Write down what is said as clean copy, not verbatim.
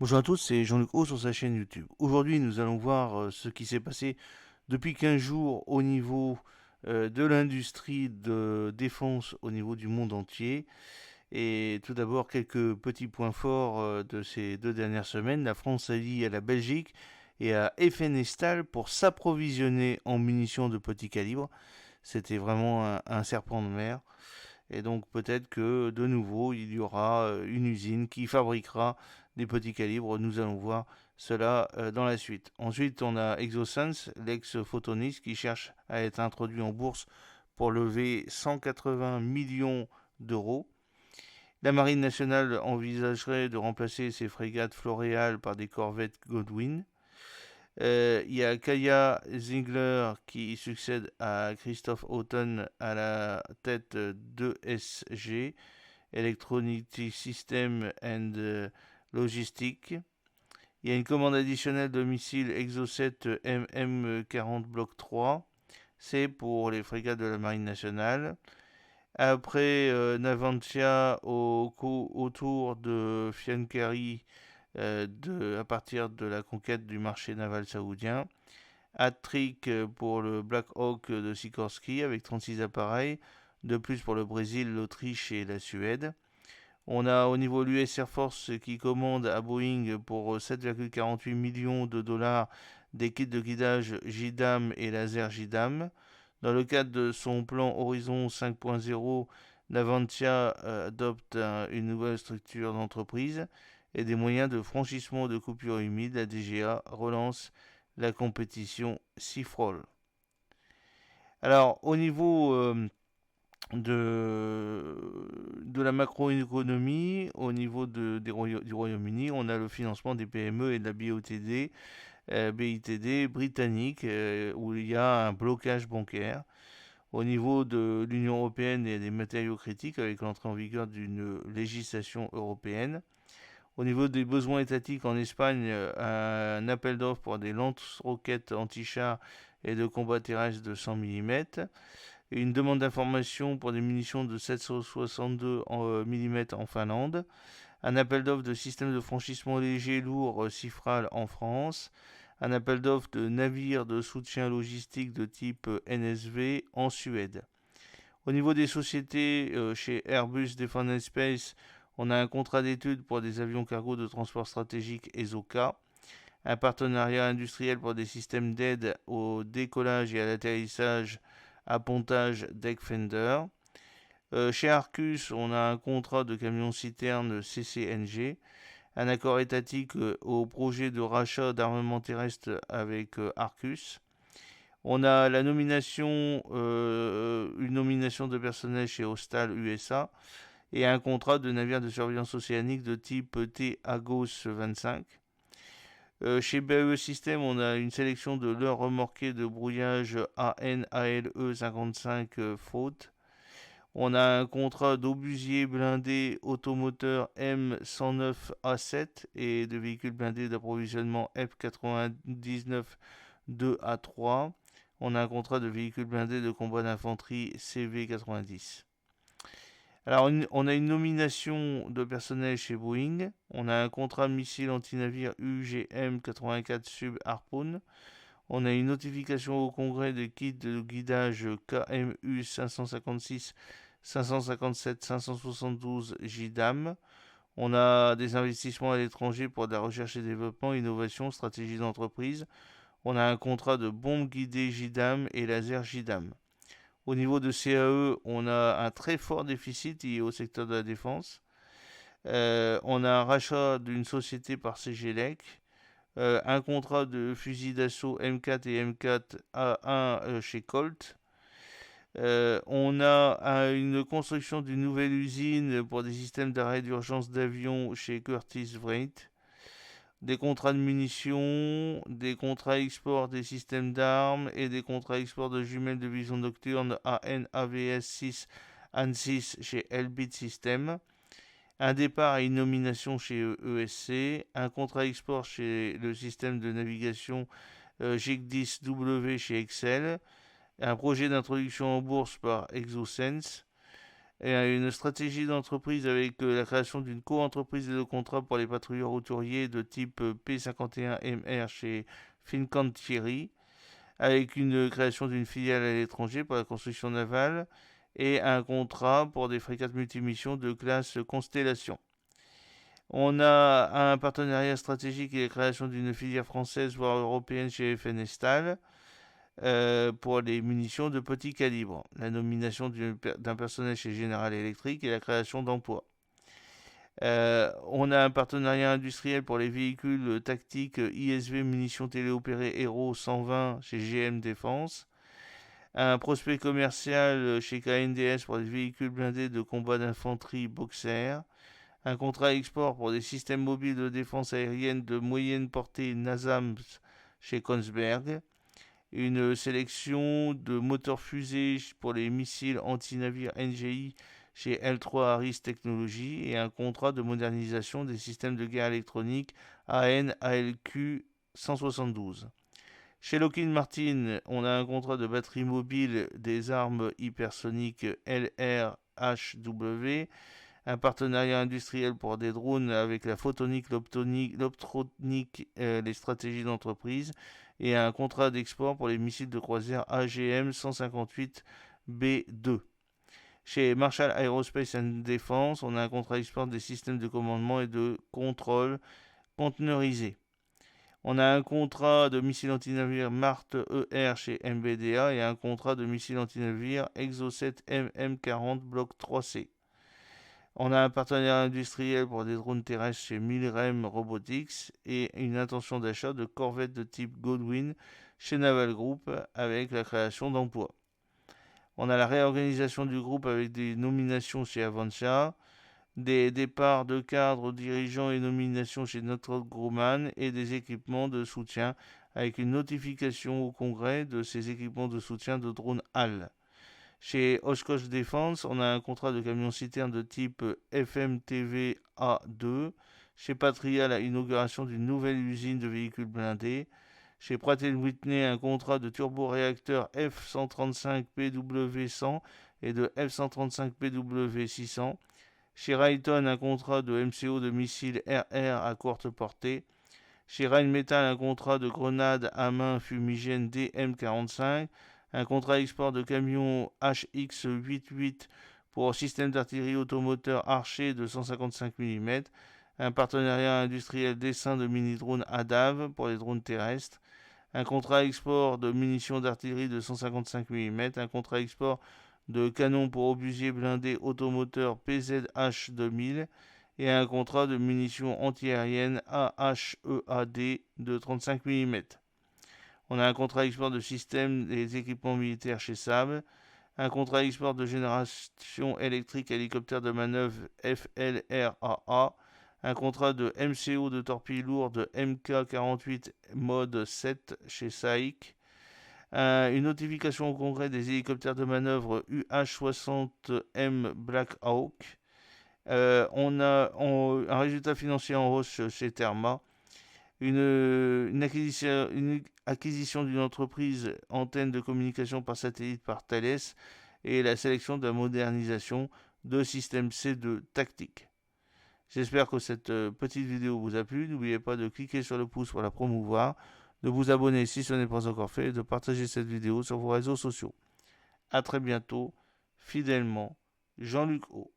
Bonjour à tous, c'est Jean-Luc Haut sur sa chaîne YouTube. Aujourd'hui, nous allons voir ce qui s'est passé depuis 15 jours au niveau de l'industrie de défense au niveau du monde entier. Et tout d'abord, quelques petits points forts de ces 2 dernières semaines. La France s'allie à la Belgique et à Effenestal pour s'approvisionner en munitions de petit calibre. C'était vraiment un serpent de mer. Et donc peut-être que de nouveau, il y aura une usine qui fabriquera des petits calibres. Nous allons voir cela dans la suite. Ensuite, on a Exosense, l'ex-Photonis, qui cherche à être introduit en bourse pour lever 180 millions d'euros. La Marine nationale envisagerait de remplacer ses frégates Floréal par des corvettes Godwin. Il y a Kaya Ziegler qui succède à Christophe Houghton à la tête d'ESG, Electronic System and Logistic. Il y a une commande additionnelle de missiles Exocet MM40 Block 3. C'est pour les frégates de la Marine nationale. Après Navantia autour de Fiancari à partir de la conquête du marché naval saoudien. Hat-trick pour le Black Hawk de Sikorsky avec 36 appareils, de plus pour le Brésil, l'Autriche et la Suède. On a au niveau l'US Air Force qui commande à Boeing pour 7,48 millions de dollars des kits de guidage JDAM et laser JDAM. Dans le cadre de son plan Horizon 5.0, Navantia adopte une nouvelle structure d'entreprise et des moyens de franchissement de coupures humides. La DGA relance la compétition Cifrol. Alors, au niveau de la macroéconomie, au niveau du Royaume-Uni, on a le financement des PME et de la BITD britannique, où il y a un blocage bancaire. Au niveau de l'Union européenne, il y a des matériaux critiques avec l'entrée en vigueur d'une législation européenne. Au niveau des besoins étatiques en Espagne, un appel d'offres pour des lance-roquettes anti-chars et de combat terrestre de 100 mm. Une demande d'information pour des munitions de 762 mm en Finlande. Un appel d'offres de système de franchissement léger lourd Cifral en France. Un appel d'offres de navires de soutien logistique de type NSV en Suède. Au niveau des sociétés, chez Airbus Defence Space, on a un contrat d'étude pour des avions cargo de transport stratégique ESOCA, un partenariat industriel pour des systèmes d'aide au décollage et à l'atterrissage à pontage Deckfender. Chez Arcus, on a un contrat de camion-citerne CCNG, un accord étatique au projet de rachat d'armement terrestre avec Arcus. On a la nomination, une nomination de personnel chez Hostal USA et un contrat de navire de surveillance océanique de type T-Agos 25. Chez BAE System, on a une sélection de leurres remorquées de brouillage ANALE 55 faute. On a un contrat d'obusier blindé automoteur M109A7 et de véhicules blindés d'approvisionnement F99 2A3. On a un contrat de véhicules blindés de combat d'infanterie CV90. Alors, on a une nomination de personnel chez Boeing. On a un contrat de missile anti-navire UGM 84 Sub Harpoon. On a une notification au Congrès de kit de guidage KMU 556, 557, 572 JDAM. On a des investissements à l'étranger pour de la recherche et développement, innovation, stratégie d'entreprise. On a un contrat de bombes guidées JDAM et laser JDAM. Au niveau de CAE, on a un très fort déficit lié au secteur de la défense. On a un rachat d'une société par CGLEC. Un contrat de fusil d'assaut M4 et M4A1 chez Colt. On a une construction d'une nouvelle usine pour des systèmes d'arrêt d'urgence d'avion chez Curtis Wright. Des contrats de munitions, des contrats export des systèmes d'armes et des contrats export de jumelles de vision nocturne AN-AVS 6 AN6 chez Elbit Systems. Un départ et une nomination chez ESC. Un contrat export chez le système de navigation GIC10W chez Excel. Un projet d'introduction en bourse par Exosense. Et une stratégie d'entreprise avec la création d'une co-entreprise de contrat pour les patrouilleurs routiers de type P51MR chez Fincantieri, avec une création d'une filiale à l'étranger pour la construction navale et un contrat pour des frégates multimissions de classe Constellation. On a un partenariat stratégique et la création d'une filière française voire européenne chez FN Estal pour les munitions de petit calibre, la nomination d'un personnel chez General Electric et la création d'emplois. On a un partenariat industriel pour les véhicules tactiques ISV munitions téléopérées Hero 120 chez GM Défense. Un prospect commercial chez KNDS pour les véhicules blindés de combat d'infanterie Boxer. Un contrat export pour des systèmes mobiles de défense aérienne de moyenne portée NASAMS chez Kongsberg. Une sélection de moteurs fusées pour les missiles anti-navires NGI chez L3 Harris Technologies et un contrat de modernisation des systèmes de guerre électronique AN-ALQ 172. Chez Lockheed Martin, on a un contrat de batterie mobile des armes hypersoniques LRHW, un partenariat industriel pour des drones avec la photonique, l'optronique, les stratégies d'entreprise, et un contrat d'export pour les missiles de croisière AGM 158B2. Chez Marshall Aerospace and Defense, on a un contrat d'export des systèmes de commandement et de contrôle conteneurisés. On a un contrat de missile antinavire Mart ER chez MBDA et un contrat de missile antinavire Exocet MM40 Bloc 3C. On a un partenariat industriel pour des drones terrestres chez Milrem Robotics et une intention d'achat de corvettes de type Godwin chez Naval Group avec la création d'emplois. On a la réorganisation du groupe avec des nominations chez Avantia, des départs de cadres dirigeants et nominations chez Northrop Grumman et des équipements de soutien avec une notification au Congrès de ces équipements de soutien de drones HAL. Chez Oshkosh Defense, on a un contrat de camion-citerne de type FMTV A2. Chez Patria, l'inauguration d'une nouvelle usine de véhicules blindés. Chez Pratt & Whitney, un contrat de turboréacteur F135PW100 et de F135PW600. Chez Raytheon, un contrat de MCO de missiles RR à courte portée. Chez Rheinmetall, un contrat de grenades à main fumigène DM45. Un contrat export de camions HX88 pour système d'artillerie automoteur Archer de 155 mm. Un partenariat industriel dessin de mini-drones ADAV pour les drones terrestres. Un contrat export de munitions d'artillerie de 155 mm. Un contrat export de canons pour obusiers blindés automoteur PZH 2000 et un contrat de munitions antiaériennes AHEAD de 35 mm. On a un contrat export de systèmes et équipements militaires chez Saab, un contrat export de génération électrique hélicoptère de manœuvre FLRAA, un contrat de MCO de torpilles lourdes MK48 mode 7 chez SAIC, une notification au Congrès des hélicoptères de manœuvre UH-60M Black Hawk. On a un résultat financier en hausse chez Therma, une acquisition d'une entreprise antenne de communication par satellite par Thales et la sélection de la modernisation de système C2 tactique. J'espère que cette petite vidéo vous a plu. N'oubliez pas de cliquer sur le pouce pour la promouvoir, de vous abonner si ce n'est pas encore fait et de partager cette vidéo sur vos réseaux sociaux. A très bientôt, fidèlement, Jean-Luc O.